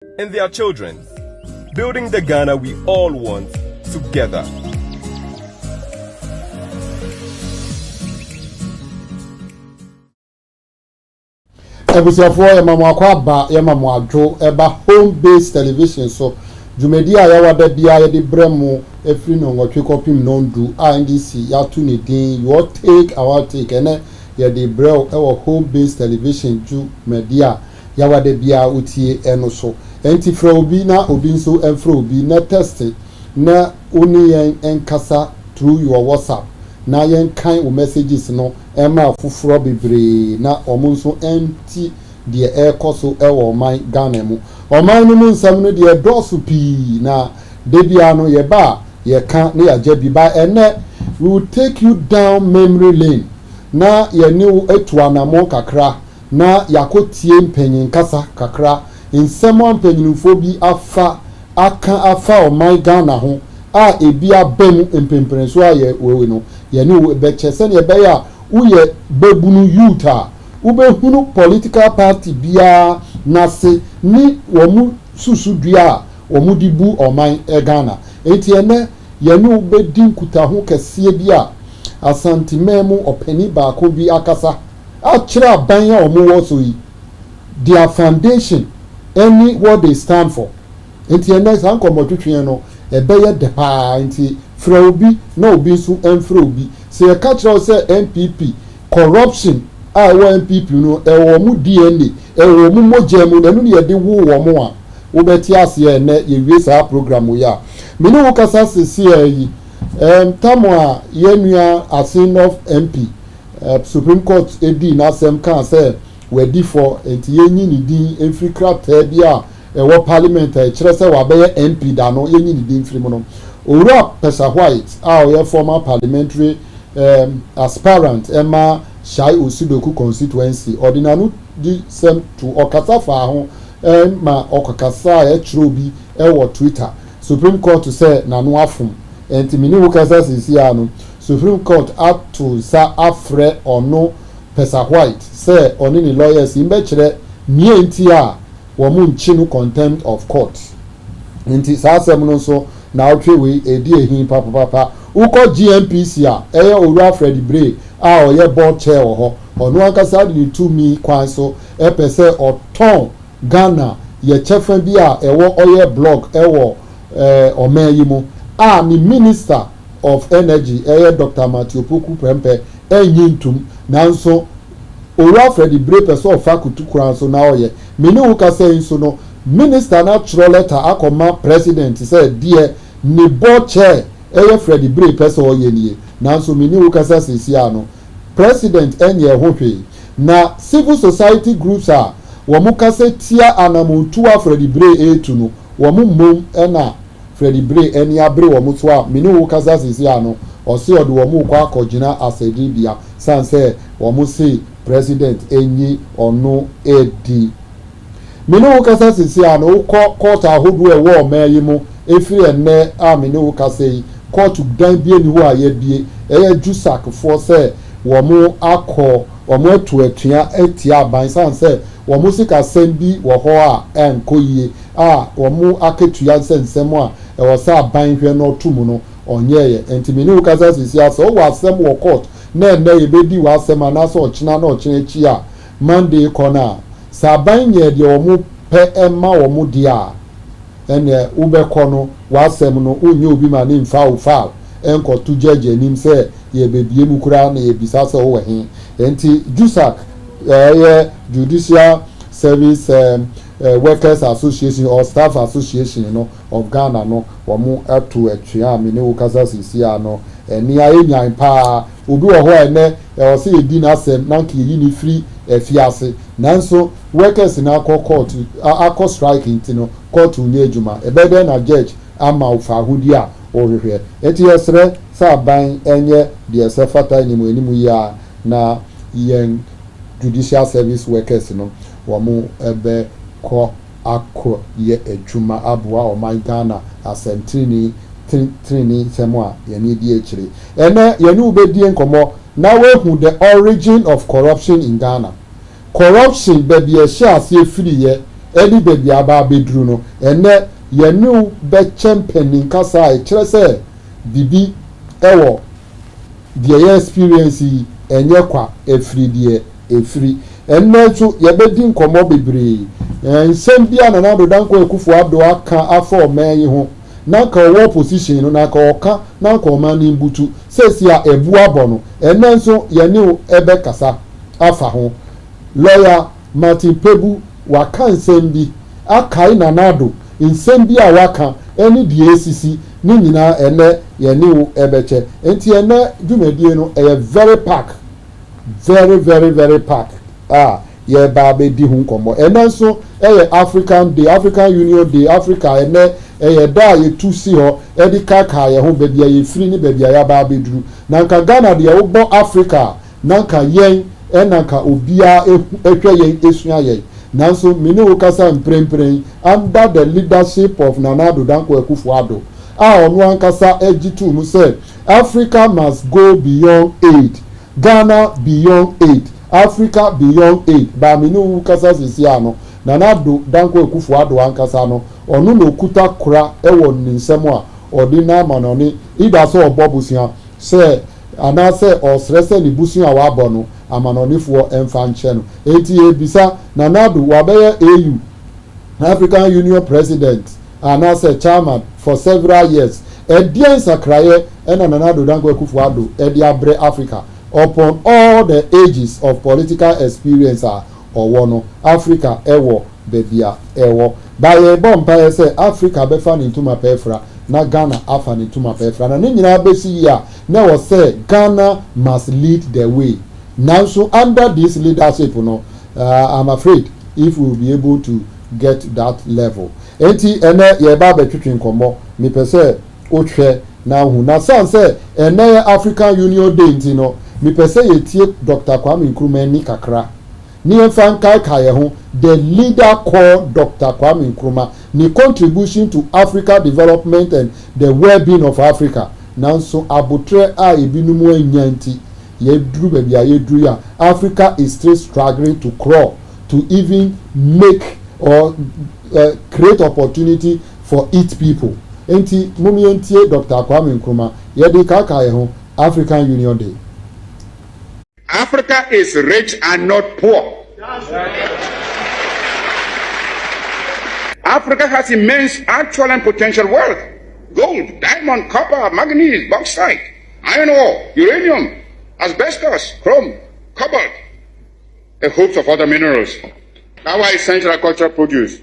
and their children, building the Ghana we all want together. Ebusiafo yamamu akwaba yamamu adwo eba home based television so jumedi a yawada bia yede bremu efri no ngotwe kopim nondu NDC ya tu ne din your take our take ene yede brew ewo home based television jumedi a yawada bia utie eno so enti fra obi na obi nso enfra obi na test na oni yen enkasa through your WhatsApp na yen kan o messages no ema fufuro bebre na omunso enti de ekoso ewo man Ghana mu oman no nsam no de dosu pi na debia no ye ba ye kan na ya jabi ba ene we will take you down memory lane na ye ni etu anamo kakra na yakotie mpanyin kasa kakra nsemo mpanyinfo bi afa oman Ghana ho a ebi abam mpemprenso aye wewe no ye ni be chese ne be ya uye bebunu youth ubehunu political party bia nase ni womu susudua womu dibu oman Ghana enti ene ye ni ubedin kutaho kese bia asantimemu openi baako bi akasa akira banya omu woso yi their foundation any what they stand for enti ene san komotwetwe no ebeye depa enti fra obi na obi nso enfra obi se ye ka kira se NPP corruption awo NPP no ewo mu DNA ewo mu mogemu na nu ye de wo wo mo a wo beti ase ye na ye wie sa program ya me no kasa sesi yi tamo a ye nua asin of MP Supreme Court edi na asem kan say we di for enti ye nyi ni din enfri krata bia ewo parliament e kire say wa be MP da no ye nyi ni din firi mo no owura Pesa White a o ye former parliamentary aspirant Emma Shai Osidoku constituency ordinanu di sem to okasa fa ho ma okakasa e chrobi e wo Twitter Supreme Court say na no afum enti mini wo kasa sisi anu Supreme Court to sa afre ono Pesa White say oni ni lawyers imbe kire mienti a wo mu nchi contempt of court enti sa asem no so na otwe we edi ehin papa uko GMPC a eye owura Fred Bray a oye board chair ho onu akasa di to me kwan so pese oton Ghana ye chefa bi a ewo oye blog ewo omayimu a ni minister of energy eye Dr. Matthew Poku Prempe enyintum nanso owura Fred Bray pese ofakutu kran so na oye meni ukasa nso no minister na throw letter akoma president say dear ni board chair eye Fred Bray pese oye nie nanso meni ukasa sisi ano president enye hohwe na civil society groups a womu kase tia anamuntu a Fred Bray etu no womu mom na Fred Bray eni abre womu so a meni wo kasa sisi ano osi odo womu kwa akogina asedibia sanse womu si president enyi ono edi meni wo kasa sisi ano ukọ court ahodo e wo mayimu efiri enne a meni wo kasa yi court dan bie ni ho ayebie eye jusak for say womu akọ womu etu etua etia aban sanse womu sika sembi wo ho a enkoyie a womu aketua nsensem a e wo sa aban hwe no tumu no onyeye entimini ukasa sisi asa wo asem wo court na na yebedi wo asem na so ochina na ochina chi a Monday corner sa aban ye de womu pe emma womu dia ene ubekọ no wo asem no onye obi ma ni mfa wo fa enko tu jeje nim se ye bebie mu kura na ye bisa se wo he enti jusak judicial service workers association or staff association no of Ghana no womu atu atwa amene wo kasa sisi ano eni ayenyan pa obi wo ho ene o se edi na asem na nke yi ni free fiase nanso workers na court akọ strike ntino court unye ejuma ebede na judge ama ufa hudi a ohwehwe eti yesre sa ban enye de sefata enimu ya na yen judicial service workers no womu ebe ko akọ ye ejuma abua o man Ghana asentrini semwa yeni di echire ene yeni ubedi enkomo na we hu the origin of corruption in Ghana corruption baby e sha se free ye ɛde baabi aba abɛduru no ɛnɛ yɛne bɛkyɛ mpanin kasa a ɛkyerɛ sɛ bibi ɛwɔ deɛ yɛ experience yi ɛnyɛ kwa ɛfiri deɛ ɛfiri ɛnɛ nso yɛbɛdi nkɔmmɔ bebree nsɛm bi a Nana Addo Dankwa Akufo-Addo aka afa ɔman yi ho na nka ɔwɔ position no na nka ɔka na nka ɔman ne mbutu sɛsi a ɛbu abɔ no ɛnɛ nso yɛne ɛbɛkasa afa ho lawyer Martin Pebu waka nsɛm bi akae Nana Addo nsɛm bi a waka ɛne deɛ esisi ne nyinaa ɛnɛ yɛne ɛbɛkyɛ nti ɛnɛ dwumadie no ɛyɛ very pack very pack yɛba abɛdi ho nkɔmmɔ ɛnɛ nso ɛyɛ African Union Day Africa ɛnɛ ɛyɛ da a yɛtu si hɔ ɛde kaka yɛn ho baabi a yɛfiri ne baabi a yɛaba abɛduru na nka Ghana deɛ wobɔ Africa na nka yɛn ɛna nka obiara ɛhwɛ yɛn esua yɛn nanso mene wo kasa mprempren under the leadership of Nana Addo Dankwa Akufo-Addo a ɔno ankasa agyi to mu sɛ Africa must go beyond aid, Ghana beyond aid, Africa beyond aid. Ba mene wo kasa sisi ano Nana Addo Dankwa Akufo-Addo ankasa no ɔno na okuta kora ɛwɔ ne nsɛm a ɔde na ama no ne ida sɛ ɔbɔ busua sɛ anaasɛ ɔsrɛ sɛ ne busua a wabɔ no amanɔnefoɔ ɛmfa nkyɛ no eti ebisa Nana Addo wabɛyɛ AU African Union President anaasɛ chairman for several years ɛdeɛ nsakraeɛ ɛna Nana Addo Dankwa Akufo-Addo ɛde abrɛ Africa upon all the ages of political experience a ɔwɔ no Africa ɛwɔ baabi a ɛwɔ bayɛ bɔ mpaeɛ sɛ Africa bɛfa ne ntoma pɛɛfra na Ghana afa ne ntoma pɛɛfra na ne nyinaa bɛsi yi a na wɔ sɛ Ghana must lead the way. Nanso under this leadership no I'm afraid if we will be able to get that level enti ene yeba betwetwe nkomo mepɛ sɛ ohwɛ na hu na san sɛ ene African Union Day nti no mepɛ sɛ yetie Dr. Kwame Nkrumah ni kakra ni emfa nkai ye ho the leader called Dr. Kwame Nkrumah ni contribution to Africa development and the well-being of Africa nanso abotre a ebinumu anyanti yedru baby a yedru ya Africa is still struggling to crawl to even make or create opportunity for its people enti mumi entie Dr. Kwame Nkrumah yedi kaka ye ho African Union Day. Africa is rich and not poor. Africa has immense actual and potential wealth: gold, diamond, copper, manganese, bauxite, iron ore, uranium, asbestos, chrome, cobalt, a host of other minerals. Our essential agricultural produce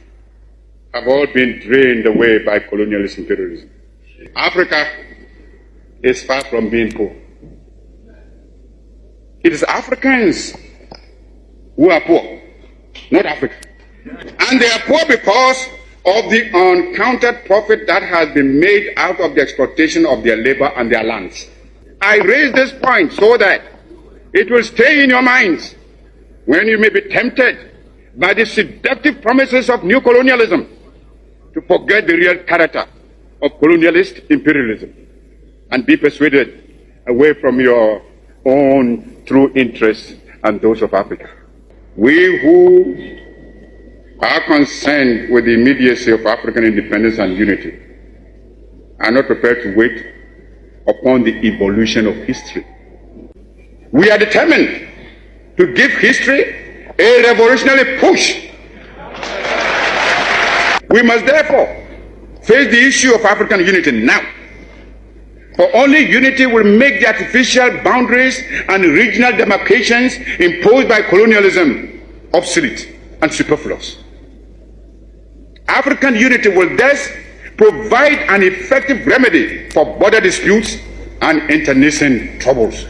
have all been drained away by colonialist imperialism. Africa is far from being poor. It is Africans who are poor, not Africa. And they are poor because of the uncounted profit that has been made out of the exploitation of their labor and their lands. I raise this point so that it will stay in your minds when you may be tempted by the seductive promises of new colonialism to forget the real character of colonialist imperialism and be persuaded away from your own true interests and those of Africa. We who are concerned with the immediacy of African independence and unity are not prepared to wait upon the evolution of history. We are determined to give history a revolutionary push. We must therefore face the issue of African unity now. For only unity will make the artificial boundaries and regional demarcations imposed by colonialism obsolete and superfluous. African unity will thus provide an effective remedy for border disputes and internecine troubles.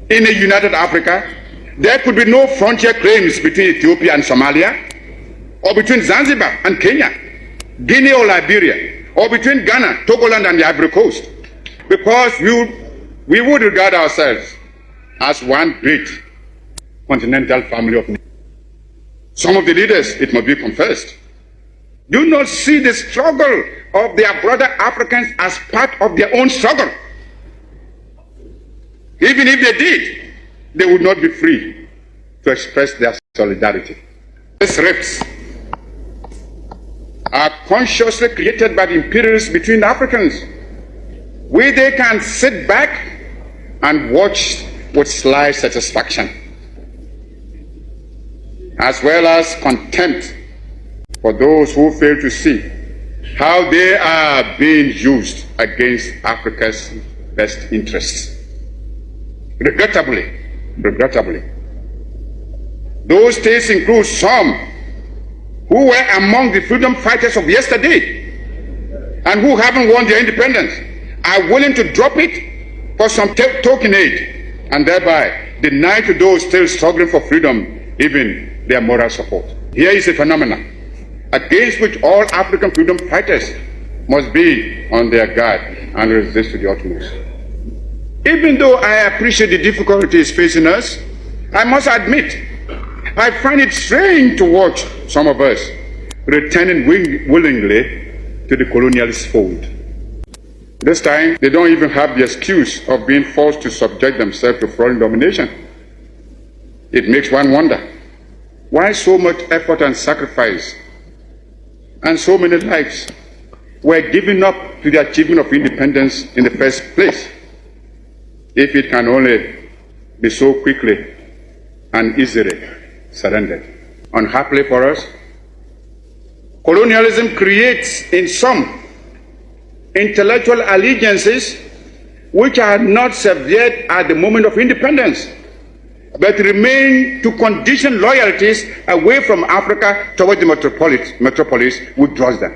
In a united Africa, there could be no frontier claims between Ethiopia and Somalia, or between Zanzibar and Kenya, Guinea or Liberia, or between Ghana, Togoland and the Ivory Coast, because we would regard ourselves as one great continental family of nations. Some of the leaders, it must be confessed, do not see the struggle of their brother Africans as part of their own struggle. Even if they did, they would not be free to express their solidarity. These rifts are consciously created by the imperialists between Africans, where they can sit back and watch with sly satisfaction, as well as contempt for those who fail to see how they are being used against Africa's best interests. Regrettably, those states include some who were among the freedom fighters of yesterday and who haven't won their independence, are willing to drop it for some token aid and thereby deny to those still struggling for freedom even their moral support. Here is a phenomenon against which all African freedom fighters must be on their guard and resist to the utmost. Even though I appreciate the difficulties facing us, I must admit, I find it strange to watch some of us returning willingly to the colonialist fold. This time, they don't even have the excuse of being forced to subject themselves to foreign domination. It makes one wonder, why so much effort and sacrifice and so many lives were given up to the achievement of independence in the first place, if it can only be so quickly and easily surrendered. Unhappily for us, colonialism creates in some intellectual allegiances which are not severed at the moment of independence, but remain to condition loyalties away from Africa towards the metropolis which draws them.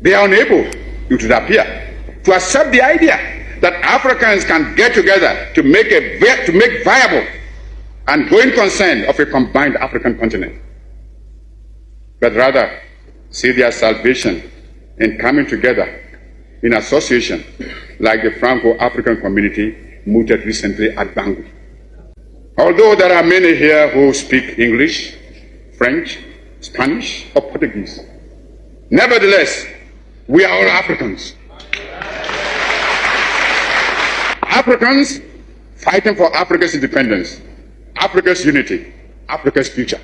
They are unable, it would appear, to accept the idea that Africans can get together to make viable and growing concern of a combined African continent, but rather see their salvation in coming together in association like the Franco-African community mooted recently at Bangui. Although there are many here who speak English, French, Spanish, or Portuguese, nevertheless, we are all Africans. Africans fighting for Africa's independence, Africa's unity, Africa's future.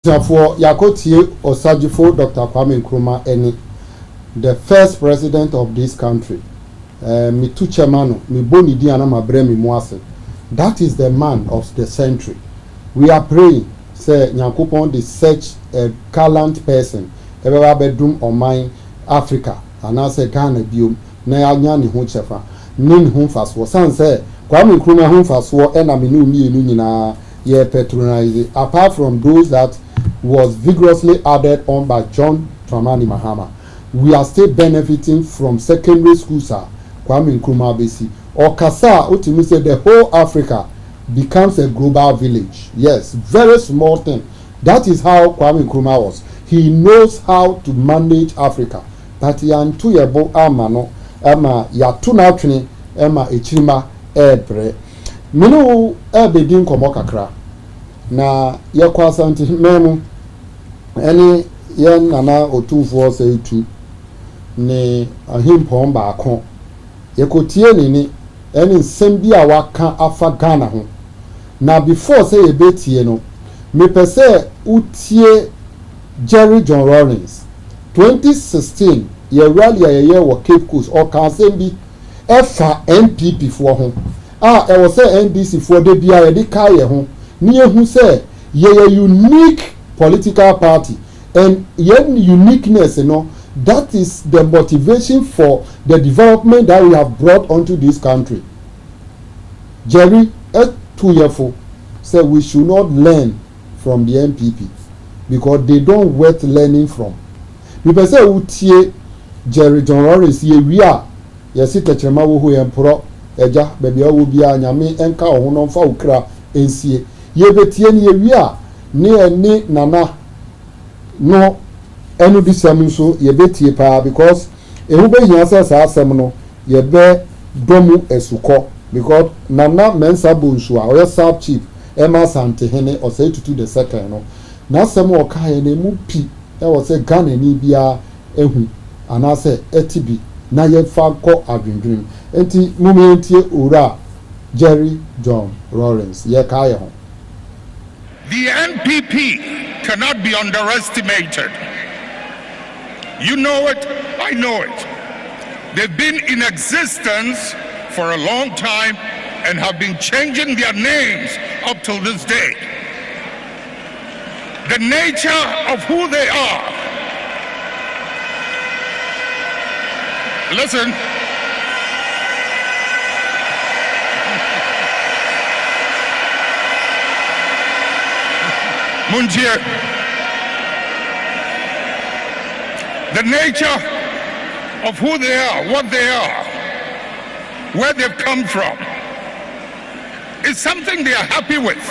For Yakotie Osajifo, Dr. Kwame Nkrumah, the first president of this country, mi tu chairman, mi boni di anama bremi muase. That is the man of the century. We are praying, say Nyankopon the search a gallant person, ever bedroom or mine Africa, and I say Ghana biom, na anya ni ho chefa, nin ho faswo. San say Kwame Nkrumah ho faswo ena mi nu nyina ye patronize, apart from those that was vigorously added on by John Dramani Mahama. We are still benefiting from secondary school, sir. Kwame Nkrumah Besi. Or Kasa, ultimately say the whole Africa becomes a global village. Yes, very small thing. That is how Kwame Nkrumah was. He knows how to manage Africa. But yantu yebo amano, ama yatuna training, ama echima ebre. Minu ebedin komo kakra. Na yekwa santi memu eni yen nana otufo say tu ne ahimpon baako yekotie ni eni nsem bi a waka afa Ghana ho na before say yebetie no me pese utie Jerry John Rawlings 2016 ye rally ye wo Cape Coast or kan sem bi efa NPP fo ho e wo say NDC fo de bia ye de ka ye ho ni ehu say ye unique political party and yen uniqueness, you know, that is the motivation for the development that we have brought onto this country. Jerry Tuyefo said we should not learn from the NPP because they don't worth learning from. People say utie Jerry John Rawlings ye wia ye sit techema wo ho empro eja baby wo bia nyame enka wo no fa ukra ensie ye betie ni ye wia ni nana no enu bi sam so ye betie pa because ehu be hia say sa asem no ye be domu esuko because nana mensa bonsu a o South Chief Emma Santehene o say tutu the second no na asem o ka ye na mu pi e wo say Ghana ni bia ehu ana say etibi na ye fa ko adwendwen enti mumentie ora Jerry John Rawlings ye ka ye ho The NPP cannot be underestimated. You know it, I know it. They've been in existence for a long time and have been changing their names up till this day. The nature of who they are. Listen. Munjir. The nature of who they are, what they are, where they've come from, is something they are happy with,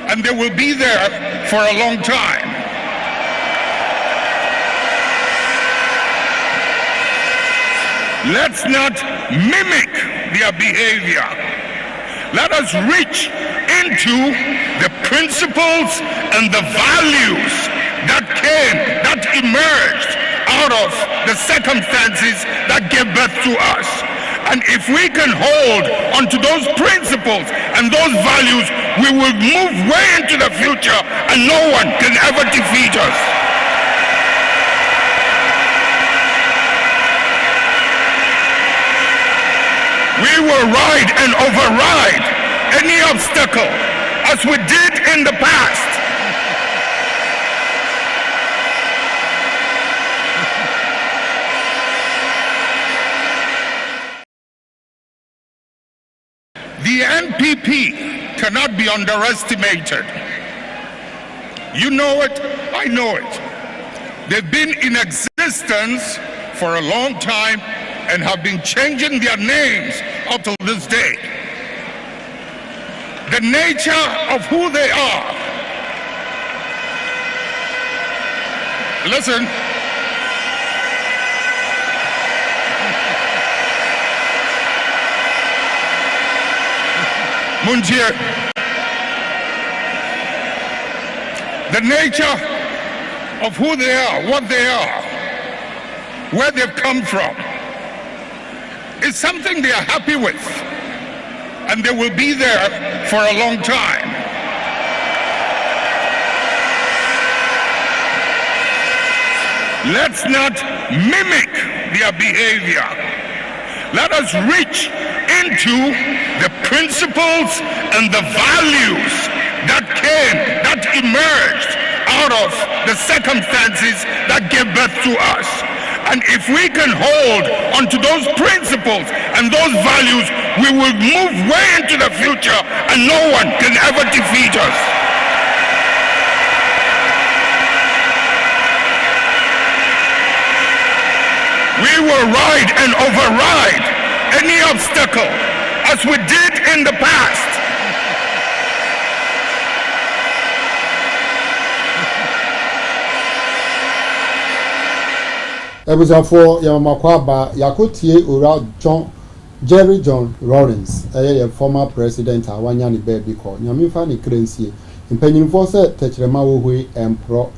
and they will be there for a long time. Let's not mimic their behavior. Let us reach into the principles and the values that emerged out of the circumstances that gave birth to us. And if we can hold onto those principles and those values, we will move way into the future and no one can ever defeat us. We will ride and override any obstacle as we did in the past. The NPP cannot be underestimated. You know it, I know it. They've been in existence for a long time and have been changing their names up till this day. The nature of who they are. Listen. Munjir. The nature of who they are, what they are, where they've come from, is something they are happy with, and they will be there for a long time. Let's not mimic their behavior. Let us reach into the principles and the values that emerged out of the circumstances that gave birth to us. And if we can hold onto those principles and those values, we will move way into the future and no one can ever defeat us. We will ride and override any obstacle as we did in the past. Ebusanfo Yamakwaba Yakotie Ora Jerry John Lawrence, a former president Awanyani Baby call. Yamifa ni Krensie. Impanyinfo se Techrema Wohui Empro.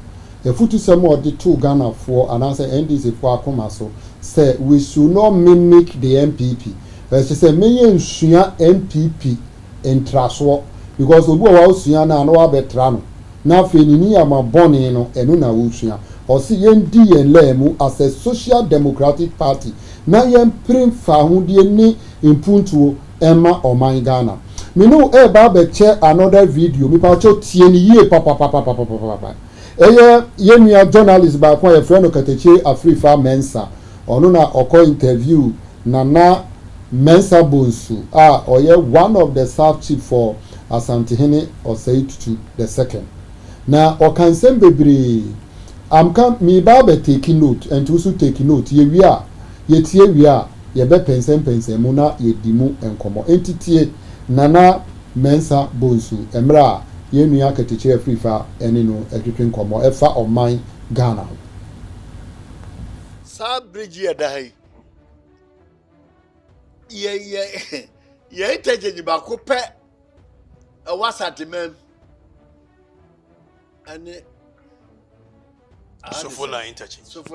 A futu some of the two Ghana for and answer NDC for Akomaso say we should not mimic the MPP. But she said, "May Suya MPP in Traswo because we go out Suyana and our veterano. Now, Fenini ama born no Enuna Wusuya or see ND and Lemu as a social democratic party. Now, yem prim Fahundi ni impuntu Emma or my Ghana. Me know a barber chair another video. Me pacho tieni ye papa. Yemia journalist by a friend of Kateche Afrifa Mensa. Onuna oko interview Nana Mensa Bonsu or one of the South chief for Asantehene or Seitu the second. Now or can send baby come me babe taking note and to also taking note ye we are yet here we are ye be pense muna ye dimu and komo entity Nana Mensa Bonsu Emra ye nua Kateche Afrifa enino etwetwen komo efa of mine Ghana. Sa bridge ya dai ye iteje ba ko pe e wasate mem ane Sofola interchange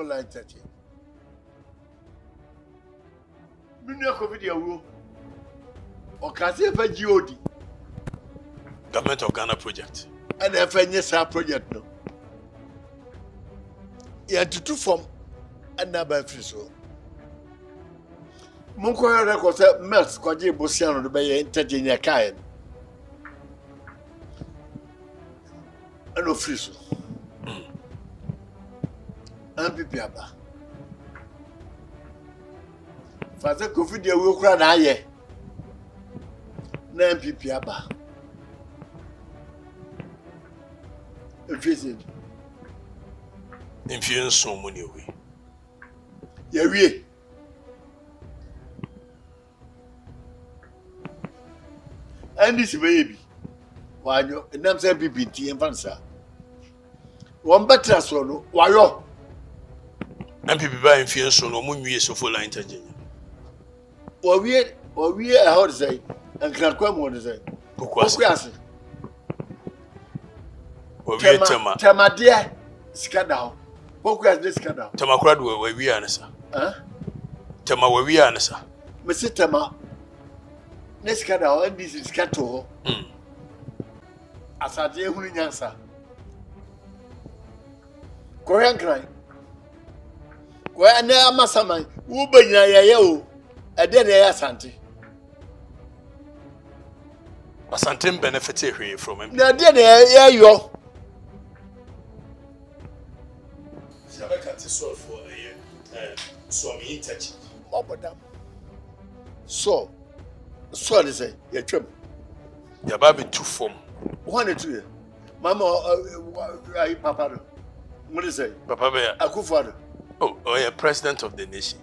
minu ko video wo o ka se fa GOD Government of Ghana project and if any sa project no ya tutu form and never free so Munko record say melt kwaje bosiano do be entertain kai and no free so MPP aba Faze COVID ya we kura na aye na MPP aba efese Infusion money we ya wie Andy Sibebi wanyo nam say MPP ti emfansa won betra so no wayo MPP ba infusion no mu nwie so full interchange Owie a how to say and Krakwam what to say. Pokwase. Owie tema dia skada. Pokwase this skada. Tema kura do we anasa. Tema we anasa. Me say tema ne skada and this skato. Asade ehunu nyansa. Koyan kran. Koyan na amasaman. Wo banyina yeye o. Ade na ya asante. Asante benefit here from him. Na ade na ya yo. Sabaka ti solve for so me touch. Obodam. So dey say ya twam. Ya ba be two form. One or two. Mama papa do. What is say? Papa be Akufo-Addo. Oh, yeah, president of the nation.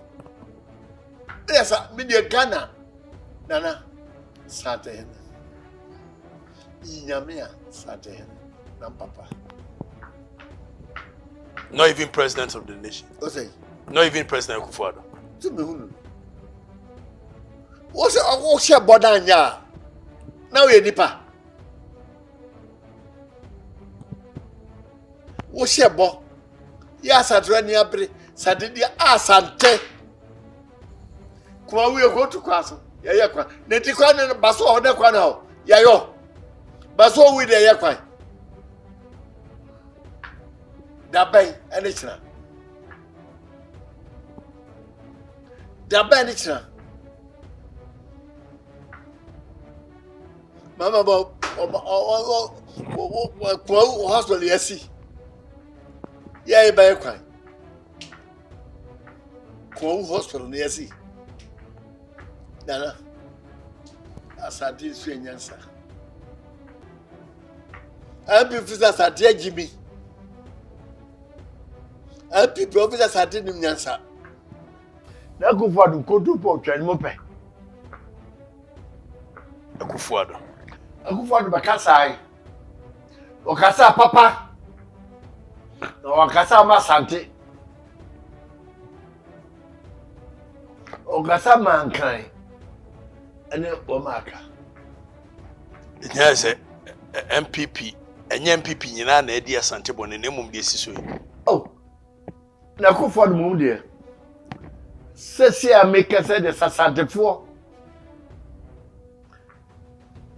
Yes, media Ghana. Nana Sate. Inyamia Sate. Nam papa. Not even president of the nation. What say? Not even President Akufo-Addo. To me who? What's your bodanya? Now you nipa. What's your bo? Yes, I draw near Bri. Sadidia Asante. Kwa we go to Kwaso. Ya kwa. Neti kwa na baso ode kwa na ho. Ya yo. Baso we de ya kwa. Dabai ene china. Dabai ene china. Mama bo kwa hospital yesi. Ya e ba kwa. Kwa hospital yesi. Nana, asante su enyansa. Ampi officer asante Jimmy. Ampi officer asante nyansa. Na Akufo-Addo kotu po twani mo pe. Akufo-Addo. Akufo-Addo bakasa ai. Okasa papa. Na okasa ma asante. Okasa mankan. Ene omaka nya se MPP enye MPP nyina na edi asante bone na mum de siso oh na Akufo-Addo mum de sesi a make say de sasantefo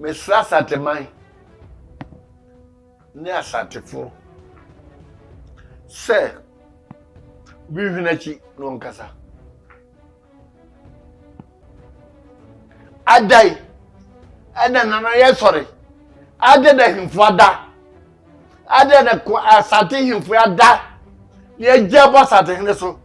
me sasante man ne asantefo se bi vinachi no nkasa Adai ana nana ye sorry ade da himfo ada ade da ko asate himfo ada ye jebo asate hene so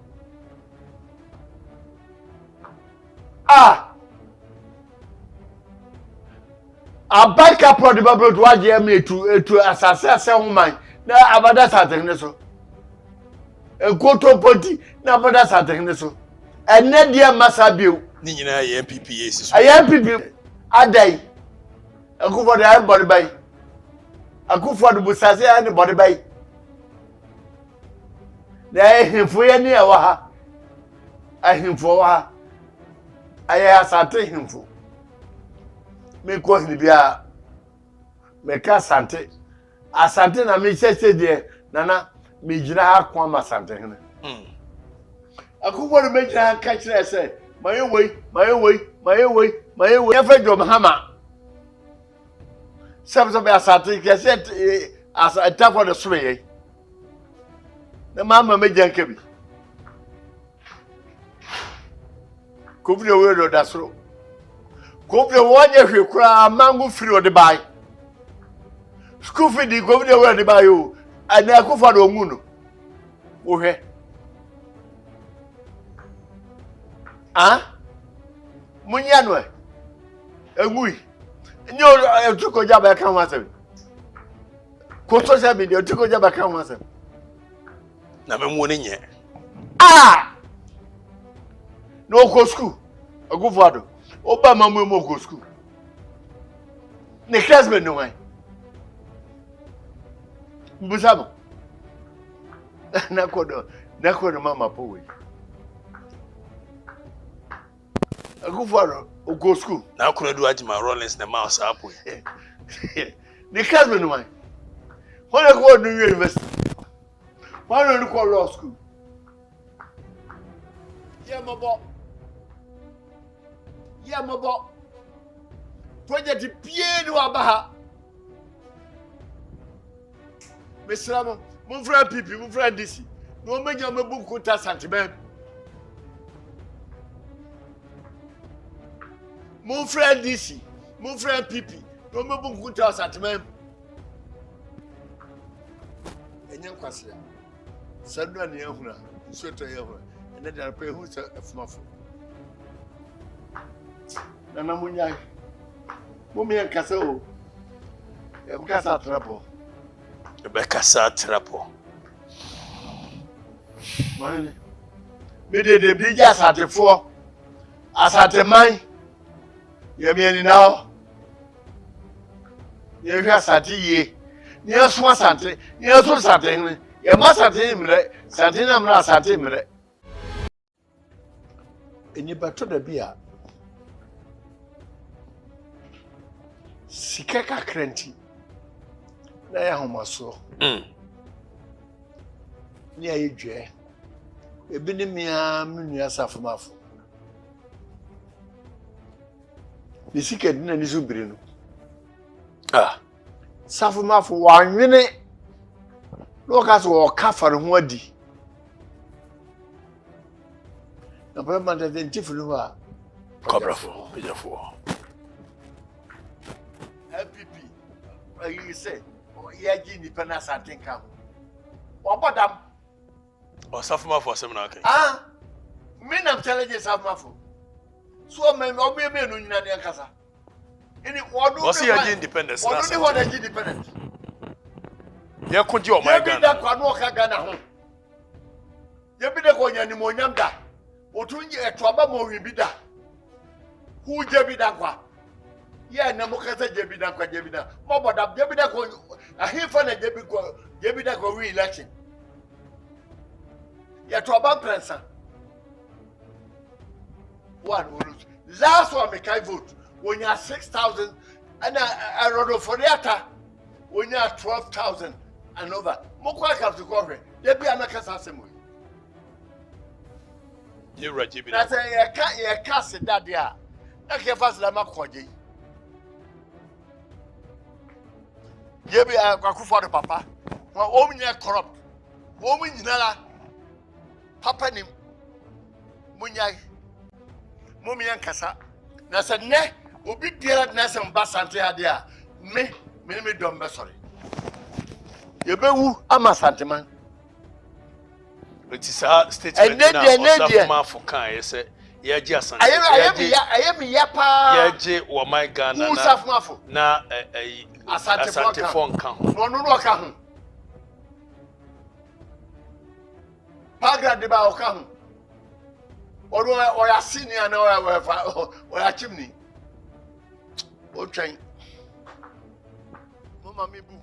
abaka pro de bablo to waje am etu asase ase homan na abada asate hene so ekoto poti na abada asate hene so ene dia masabio ni nyina ye MPP yesi aye MPP adai Akufo-Addo ay body bay Akufo-Addo busase ay body bay na ehimfo ye ni ewa ha ahimfo wa ha aye asante himfo me ko hin bia me ka asante na me sese de nana me jira ha kwa ma asante hene Akufo-Addo me jira ka kire se my way. Ya fe jom hama. Some asante ke set as a tap on the sway. The mamma made Jankabi. Could be a word of that so. Could be 1 year you cry mango free or the buy. School fee the go the word by you, and I go for the moon. Okay. Ah? Munyanwe. Engui. Nyo tuko jaba kan wasem. Ko to se bi de tuko jaba kan wasem. Na me mu ne nye. Ah! No go school. Agufado. Oba mamu mo go school. Ne classmate no why. Mbusamo. Nakodo mama powe. Agufado go school. Na kunu do ajima Rollins na mouse apo. The classmate no why. When I go to university. Why don't you call law school? Yeah, my boy. Yeah, my boy. Project the piano abaha. Mr. Mon frère Pipi, mon frère d'ici. Nous mettons me beaucoup de sentiments. Mon frère d'ici, mon frère Pipi, nous mettons beaucoup de sentiments. Et n'y a pas ça. Ça doit n'y avoir. Surtout y avoir. Et n'est pas où ça fmafo. Nana munyai. Mumia kasao. E kasa trapo. Be kasa trapo. Mane. Me de bija asatefo. Asateman. Ye mieni now. Ye hwa satiye. Ni aso asante. Ni aso asante. Ye ma sante mre. Sante na mra sante mre. Eni bato da bia. Sikeka krenti. Na ya homaso. Ni ayi dwe. Ebi ni mia mnu asafomafo. Ni sike dina ni zubiri no. Ah. Safomafo wanwene. No ka so o kafa ho adi. Na pa man da dentif no a Cobrafo, bejafo. LPP. You say, "Yeah, Jimmy Penasa think come." What about them? O safuma for sem na okay. Ah, me na challenge safuma. So me obi me no nyina de kasa. Ini wodu. Was he independence na? Wodu ni wodu independent. Ye kunji o my Ghana. Ye bi da kwa no ka Ghana ho. Ye bi da ko nya ni mo nyam da. Otunji etoba mo wi bi da. Hu je bi da kwa. Yeah, na mukasa jebida kwa jebida. Moboda jebida ko ahifa na jebida ko re-election. Ya to about prensa. One will lose. Last one make I vote. When you are 6,000 and I wrote for the other. When you are 12,000 and over. Mokwa come to cover. There be another assembly. You right jebida. That's a cast that there. Okay, first la makwaje. Yebi akufo de papa wa omunya corrupt omunyinala papa nim munyai mumia nkasa na se ne obi biara na se mba sante ade a me dom be sori yebewu ama santeman But sa statement na osafuma for kan ye se ye gi asante ayemi ya pa ye gi wo my Ghana na usafuma fo na asante phone kan no ka ho pagra de ba o ka ho o ya senior na o ya chimney o twen mama mi bu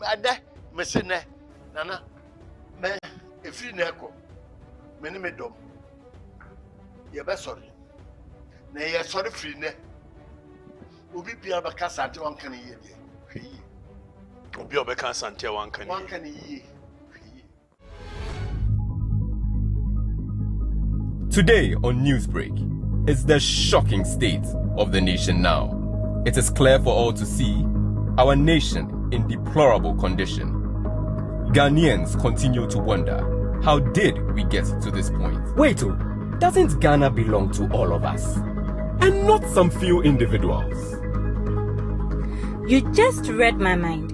ade me se ne nana me efiri na eko me ni me dom ye be sorry na ye sorry free ne obi bia ba ka sante wan kan ye de obi obeka sante wan kan ye. Today on Newsbreak, it's the shocking state of the nation now. It is clear for all to see our nation in deplorable condition. Ghanaians continue to wonder, how did we get to this point? Wait, doesn't Ghana belong to all of us? And not some few individuals. You just read my mind.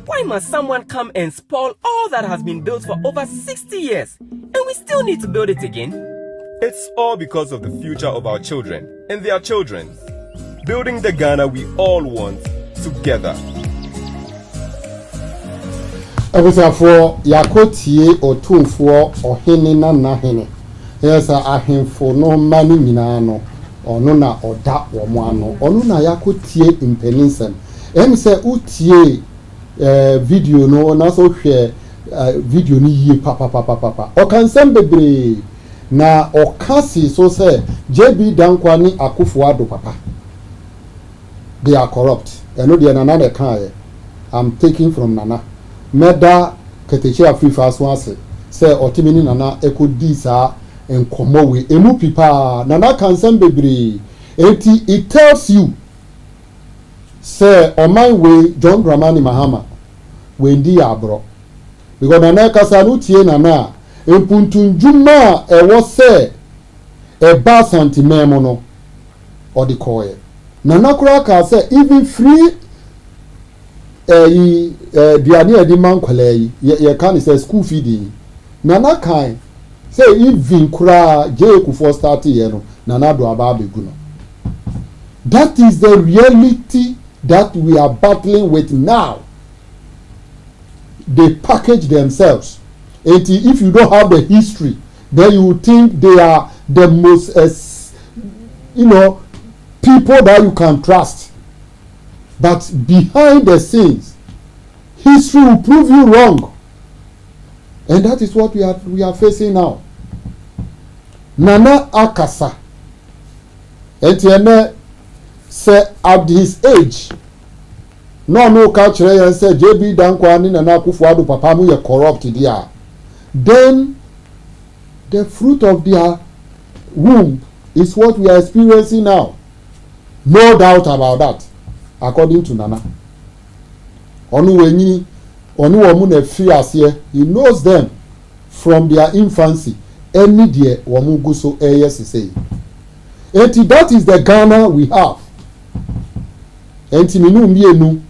Why must someone come and spoil all that has been built for over 60 years, and we still need to build it again? It's all because of the future of our children and their children. Building the Ghana we all want together. Abusiafo yakotie otumfo ohene na nahene. Yesa ahemfo no mani nyina no. Ono na oda wo ano. Ono na yakotie impeninsem. Em se utie video no na so hwe video ni yie papa. Okansem bebre na okasi so se JB Dankwa ni Akufo-Addo papa. They are corrupt. Eno de nana de kan I'm taking from Nana. Meda ketechi afifa so ase se otimini Nana ekodi sa enkomo we emu pipa Nana kansem bebre enti it tells you say on my way John Dramani Mahama we ndi abro because Nana kasa no tie Nana empuntunjuma ewo se eba santimemo no odi koye Nana kura ka say even free duane edi man kwala yi ye kan say school feeding Nana kan say even kura J.Kufuor start here no Nana do aba begu no. That is the reality that we are battling with now. They package themselves. And if you don't have the history, then you think they are the most people that you can trust. But behind the scenes, history will prove you wrong. And that is what we are facing now. Nana Akasa. Etienne say at his age, no culture and say JB Dankwa ni Nana Akufo-Addo papa mu ye corrupt there. Then the fruit of their womb is what we are experiencing now. No doubt about that, according to Nana. Onu womu na fi ase, he knows them from their infancy. Any day womu guso say. And that is the Ghana we have. Enti minu mbienu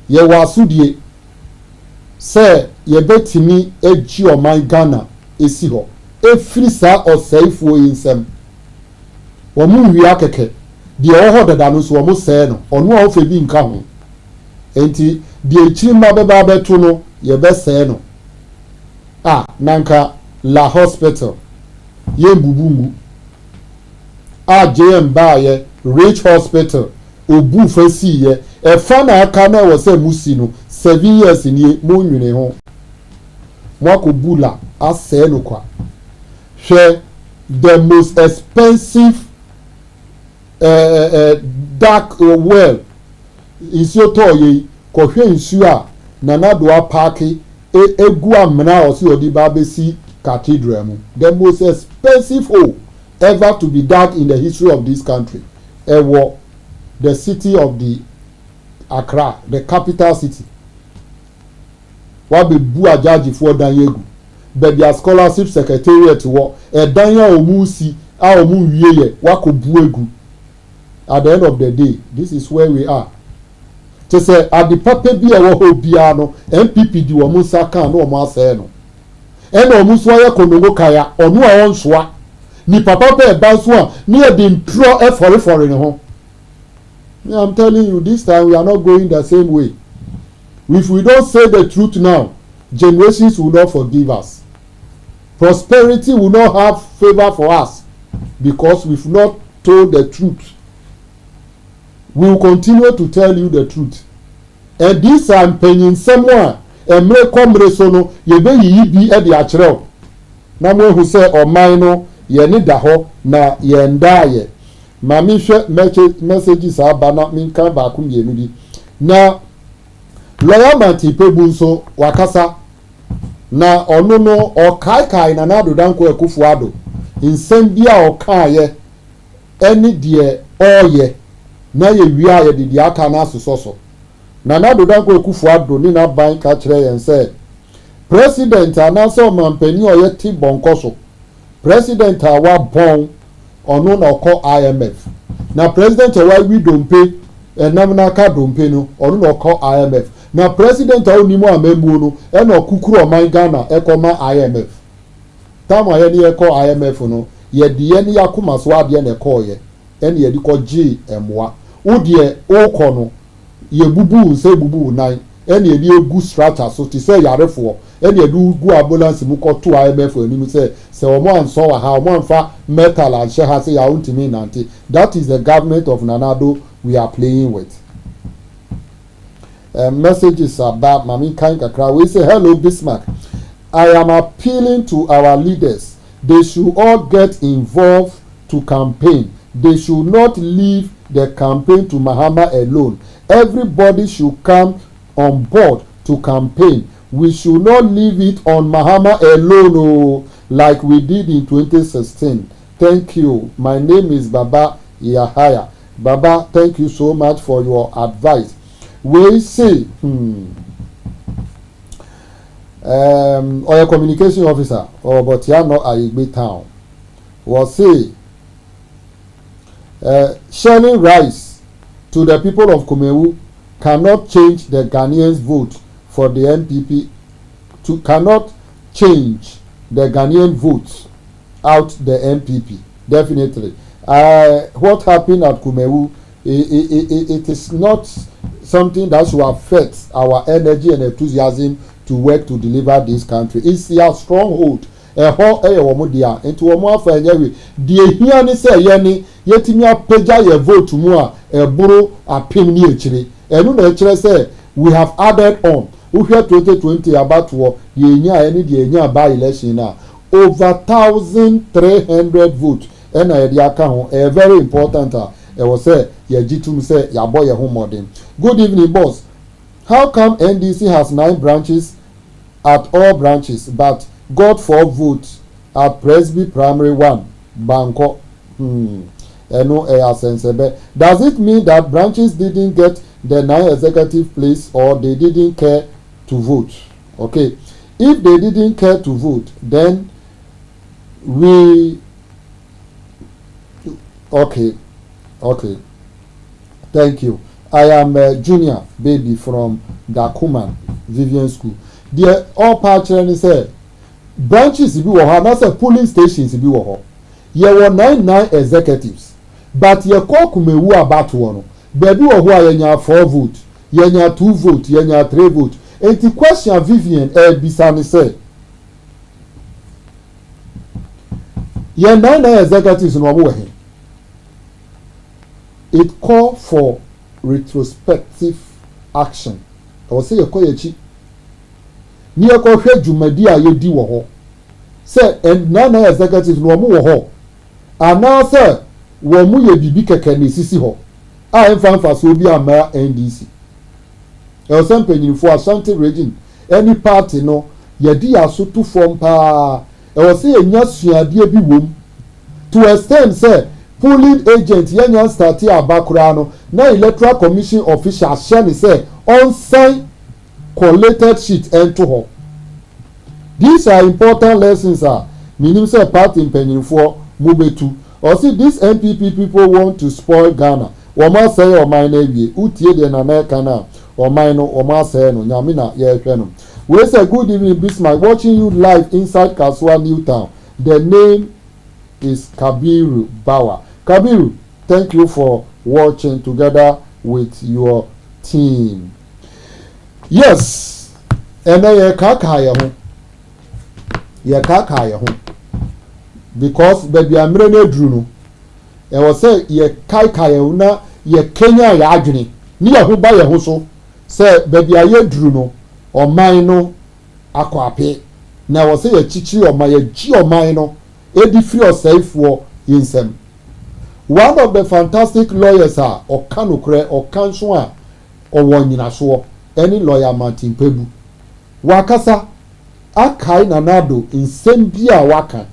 ye wasudie se ye betimi eji oman Ghana esi ho efiri sa osaifuo yinsem womu wi akeke de oho dada no so womu se no onu a ofe bi nka ho enti de echirima beba beto no ye be se no nanka la hospital ye mbubungu JM Baye Rich Hospital obu fasi ye e fa na aka na wo se musi no 7 years ni mo nwene ho mwako bula ase no kwa hwe the most expensive dark well isio to ye ko hwe nsu a Nana do apaki egu amna o si odi ba besi cathedral mu the most expensive hole ever to be dug in the history of this country. The city of the Accra, the capital city. What be bua judge for Danyegu, but their scholarship secretariat war Danya Omusi Omu Yeye Wako Buegu. At the end of the day, this is where we are. To say at the pape be a woho piano, MPP di Wamusa kan no Maseno. And Omuswaya Konongo Kaya, Onua on Swa. Ni papa pe banswa ni e bin pro e for no ho. I'm telling you, this time we are not going the same way. If we don't say the truth now, generations will not forgive us. Prosperity will not have favor for us because we've not told the truth. We will continue to tell you the truth. And this I'm paying someone and me come resono ye be yi bi e de a kire o. Na mo hu say o man no ye ni da ho na ye ndaye. Mami hwe messages aba na minka ba ku mienu bi na lawyer Mantipebu nso wakasa na ono no okaikai na Nana Danko Akufo-Addo nsɛm bi a ɔkaaye ɛne deɛ ɔyɛ na yɛ wia yɛ de deɛ aka na asosɔso na Nana Danko Akufo-Addo ne na ban ka kyerɛ yɛn sɛ president anaasɛ ɔmampani a ɔyɛ ti bɔnkɔ so president a wabɔn ɔno na ɔkɔ IMF na president a wawi dompe ɛnam n'aka dompe no ɔno na ɔkɔ IMF na president a onimu amembuo no ɛna ɔkukuru ɔman Ghana ɛkɔma IMF tam a yɛ ne yɛkɔ IMF no yɛde yɛ ne yakoma so adeɛ na ɛkɔɔyɛ ɛna yɛde kɔ gye ɛmoa wodeɛ ɔkɔ no yɛbubu nsa bubu nan ɛna yɛde egu structure so te sɛ yarefoɔ ɛna yɛde gu ambulance mu kɔto IMF anim sɛ wɔn ansɔ wɔ ha wɔn anfa metal anhyɛ ha sɛ yɛawo ntumi nante. That is the government of Nana Addo we are playing with. Messages about Mami Kain Kakra. We say hello Bismarck. I am appealing to our leaders. They should all get involved to campaign. They should not leave the campaign to Mahama alone. Everybody should come on board to campaign. We should not leave it on Mahama alone, like we did in 2016. Thank you. My name is Baba Yahaya. Baba, thank you so much for your advice. We say, Oya communication officer or Botiano Ayigbe town was say, sharing rice to the people of Kumewu cannot change the Ghanaians' vote for the NPP. Cannot change the Ghanaian vote out the NPP. Definitely. What happened at Kumewu, it is not something that should affect our energy and enthusiasm to work to deliver this country. It's their stronghold. Into the here ni say yani yetimi apeja ye vote mu a eburu apem ni echire enu na echire say we have added on we hear 2020 about war the enya any the enya by election na over 1,300 votes and idea aka a very important was say ye gitum say ya boy ye home modern. Good evening boss. How come NDC has 9 branches at all branches but got 4 votes at Presby Primary 1 Bangkok? Does it mean that branches didn't get the 9 executive place or they didn't care to vote? Okay, if they didn't care to vote, then we okay. Thank you. I am Junior Baby from Dakuman Vivian School. The all party say branches be wo ha na say polling stations be wo ho. Ye were 9 executives. But ye call Kumewu about one. Baby wo ho a ye nya 4 vote, ye nya 2 vote, ye nya 3 vote. And the question Vivian Bisani say ye 9 executives no mo he. It call for retrospective action. I will say ye call ye chi ni ye call hwe dwumadi a ye di wo ho. Say and 9 executives no mo wo ho. Ana say wo mu ye bibi keke na sisi ho. A emfa so bi ama NDC. E o sempanyin fo Ashanti region any party no ye di aso to form pa. E o say enya suade bi wom to extend say polling agent yenya start abakura no na electoral commission official share me say on sign collated sheet ento ho. These are important lessons meaning say party mpenyinfo mubetu or see these NPP people want to spoil Ghana. Woma say o man na wie utie de na na kana o man no o ma say no nyame na ye hwe no. We say good evening Bismarck, watching you live inside Kaswa Newtown. The name is Kabiru Bawa. Kabiru, thank you for watching together with your team. Yes, and ye kaka ye ho because baby amre na duru no e wo say ye kaka ye na ye Kenya ya adwene ni ye ho ba ye ho so say baby aye duru no oman no akwape na wo say ye chichi oman ye ji oman no edi free osaifuo yinsem. One of the fantastic lawyers okanokre okanso a ɔwɔ nyinasoɔ ɛne lawyer Martin Pebu wakasa akai Nanado nsɛm bi a waka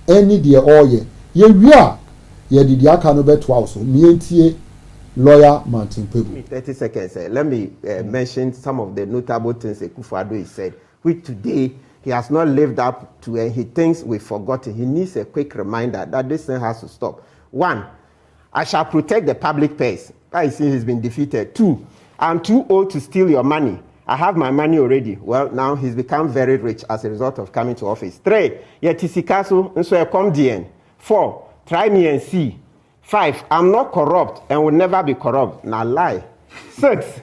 ɛne deɛ ɔyɛ yɛwie a yɛde deɛ aka no bɛtoa so mientie lawyer Martin Pebu. 30 seconds. Let me mention some of the notable things Akufo-Addo has said, which today he has not lived up to, and he thinks we've forgotten. He needs a quick reminder that this thing has to stop. 1, I shall protect the public purse. I see he's been defeated. 2, I'm too old to steal your money. I have my money already. Well, now he's become very rich as a result of coming to office. 3, Yetisikaso, and so I come DN. 4, try me and see. 5, I'm not corrupt and will never be corrupt. Now lie. 6,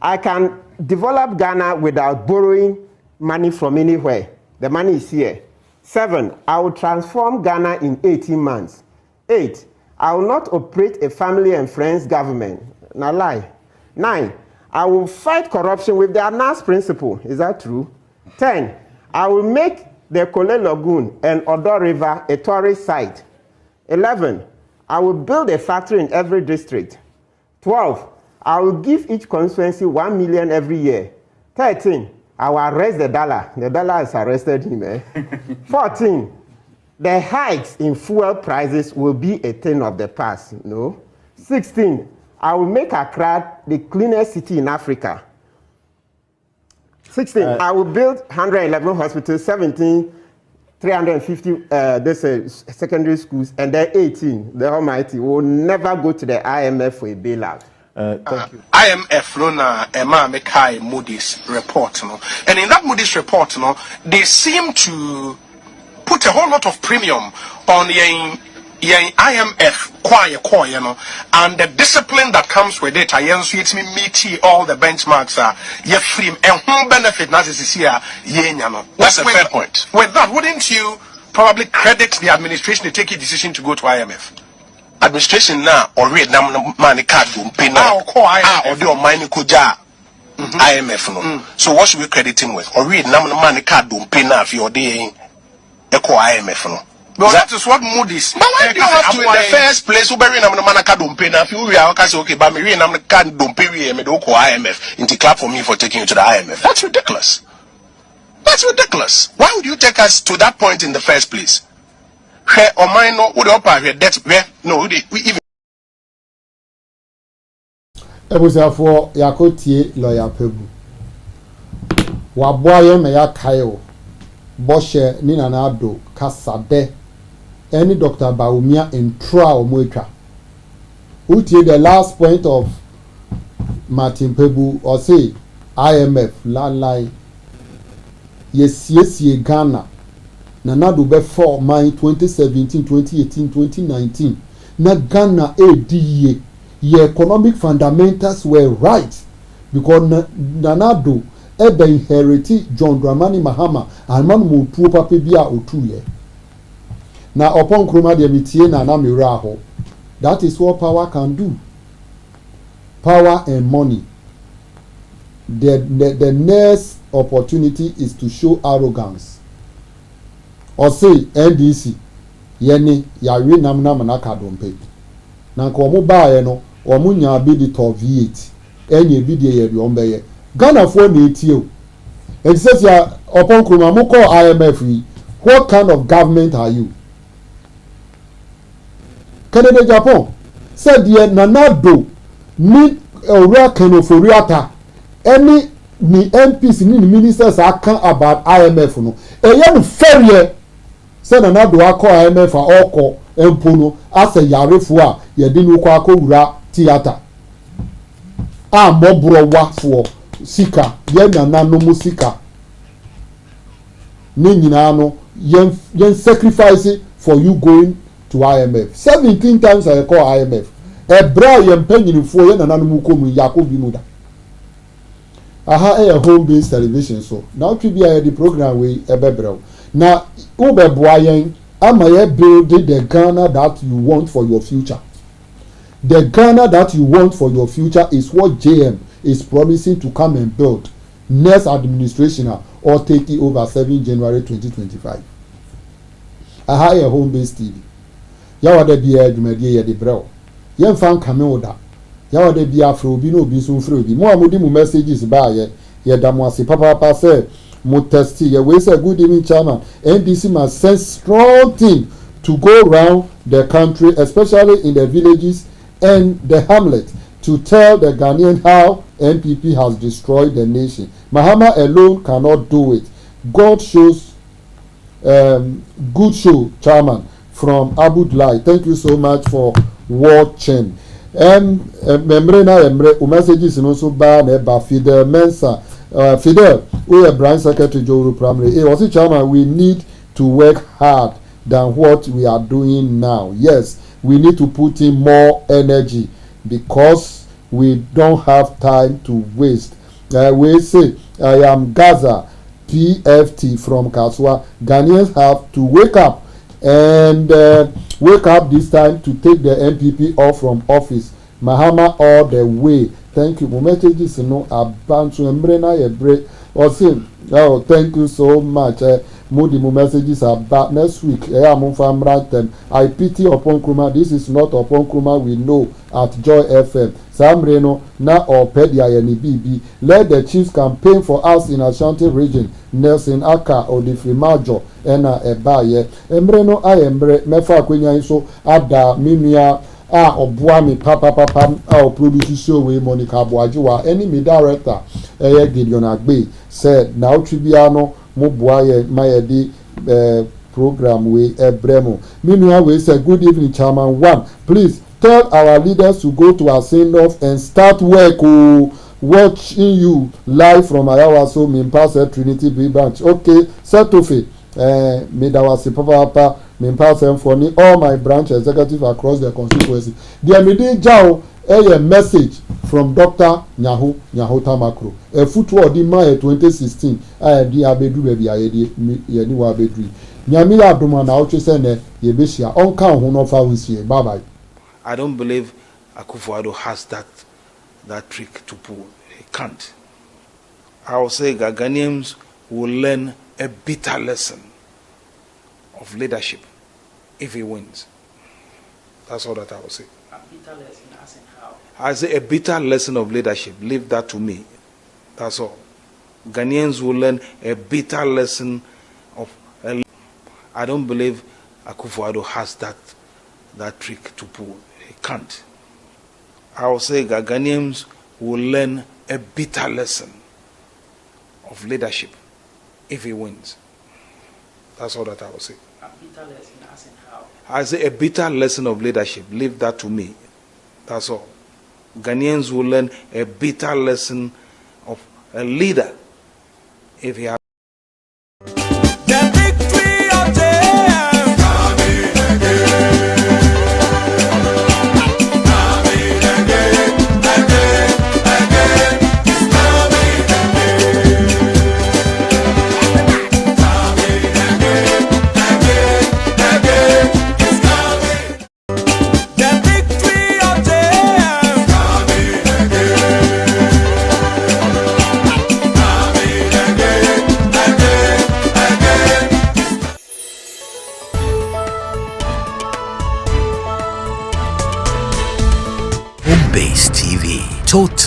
I can develop Ghana without borrowing money from anywhere. The money is here. 7, I will transform Ghana in 18 months. 8, I will not operate a family and friends government. Now lie. 9, I will fight corruption with the Anas principle. Is that true? 10, I will make the Kole Lagoon and Odo River a tourist site. 11, I will build a factory in every district. 12, I will give each constituency 1 million every year. 13, I will arrest the dollar. The dollar has arrested him. 14, the hikes in fuel prices will be a thing of the past. No. 16, I will make Accra the cleanest city in Africa. 16, I will build 111 hospitals. 17, 350 secondary schools, and then 18, the Almighty will never go to the IMF for a bailout. Thank you. IMF Lona Emma Mekai Moody's report, no? And in that Moody's report, no, they seem to put a whole lot of premium on the IMF quiet, no, and the discipline that comes with it. I answer it meet all the benchmarks are free and whom benefit not is here. That's a fair point. With that, wouldn't you probably credit the administration to take a decision to go to IMF? Administration now already money card don't pay now or the money koja IMF no. So what should we credit him with? Already money card don't pay now if you're the echo IMF no. But that is what Moody's. But why do you have to in the first place? Uberi na manaka don't pay now. If you are okay, but me na manaka don't pay me do call IMF. Into clap for me for taking you to the IMF. That's ridiculous. That's ridiculous. Why would you take us to that point in the first place? Where or mine no would offer here debt where no we even. Ebusafo yakotie lawyer Pebu. Waboaye me yakayo. Boshe ni Nanado kasade. Any Dr. Baumia intro omwetwa. Utie the last point of Martin Pebu or say IMF lalai yes Ghana Nanado be for mine 2017 2018 2019 na Ghana ADA your economic fundamentals were right because Nanado ebe inheriti John Dramani Mahama alman mo tuo papa bia otuye na upon kroma de mitie na mira ho. That is what power can do. Power and money. The next opportunity is to show arrogance. Or say NDC yeni yawe namna na kadompe na ko mo baaye no o mo nya bi di top V8 enye bi de ye ombeye Ghana for na etie o except ya upon kroma mo call IMF yi, what kind of government are you? Canada Japan said the Nanado ni ora kanoforiata any ni MPs ni ministers akan about IMF no eye no fair said Nanado akọ IMF akọ empono as a yarefo a ye di no kwa akọwura theater a mobro wa for sika ye nanano mu sika ni nyina no yen sacrifice for you going to IMF 17 times I call IMF ebra yem panyinfo ye nanano mu komu yakobi muda aha a home based television so now to be the program we ebebrew na ubeboa yen ama ye build the Ghana that you want for your future. The Ghana that you want for your future is what JM is promising to come and build next administration or take it over 7 January 2025. Aha home based TV. Ya wada biya dwumadie ye de brew. Yen fan kame oda. yawo de bi afro obi no obi so frɛ obi mo amodi mu messages ba ye da mo ase papa say mo testi ye we say good evening chairman. NDC must send strong team to go around the country, especially in the villages and the hamlets, to tell the Ghanaian how NPP has destroyed the nation. Mahama alone cannot do it. God shows good show, chairman, from Abu Dhabi. Thank you so much for watching. Membre messages also ban by Fidel Mensa. Fidel, we are Branch Secretary Joe Primary. Hey, was it chairman? We need to work hard than what we are doing now. Yes, we need to put in more energy because we don't have time to waste. We say, I am Gaza PFT from Kaswa. Ghanaians have to wake up and wake up this time to take the MPP off from office. Mahama all the way. Thank you. Messages no abantu embrena yebre. Oh, thank you so much. Moody messages are back next week. I pity upon Kruma. This is not upon Kruma we know at Joy FM. Sam Reno na Opedia BB. Let the chiefs campaign for us in Ashanti region. Nelson Aka or the Frimajo ena ebaye. Embreno I embre mefa kwenya iso ada mimia obuami papa produce show we Monica Boajiwa enemy director Gideon Agbe said now Tribiano Mobuaye Mayedi program we Ebremo. Meanwhile, we say good evening, Chairman. One, please tell our leaders to go to our send-off and start work. Watching you live from Ayawaso, Mimpasa Trinity B branch. Okay, Setofe, Midawasi Papa, Mimpasa Mfoni, all my branch executive across the constituency. The immediate Jao, a message from Dr. Nyahu Tamakro. A footward in May 2016. I di abedu baby I ni wa abedu. Nyami aduma na oche sene yebeshia onka ho no fa hunsie. Bye bye. I don't believe Akufo-Addo has that trick to pull. He can't. I will say Ghanaians will learn a bitter lesson of leadership if he wins. That's all that I will say. A bitter lesson, as in how? I say a bitter lesson of leadership. Leave that to me. That's all. Ghanaians will learn a bitter lesson of. I don't believe Akufo-Addo has that trick to pull. He can't. I will say Ghanaians will learn a bitter lesson of leadership if he wins. That's all that I will say. A bitter lesson, as in how? I say a bitter lesson of leadership. Leave that to me. That's all. Ghanaians will learn a bitter lesson of a leader if he has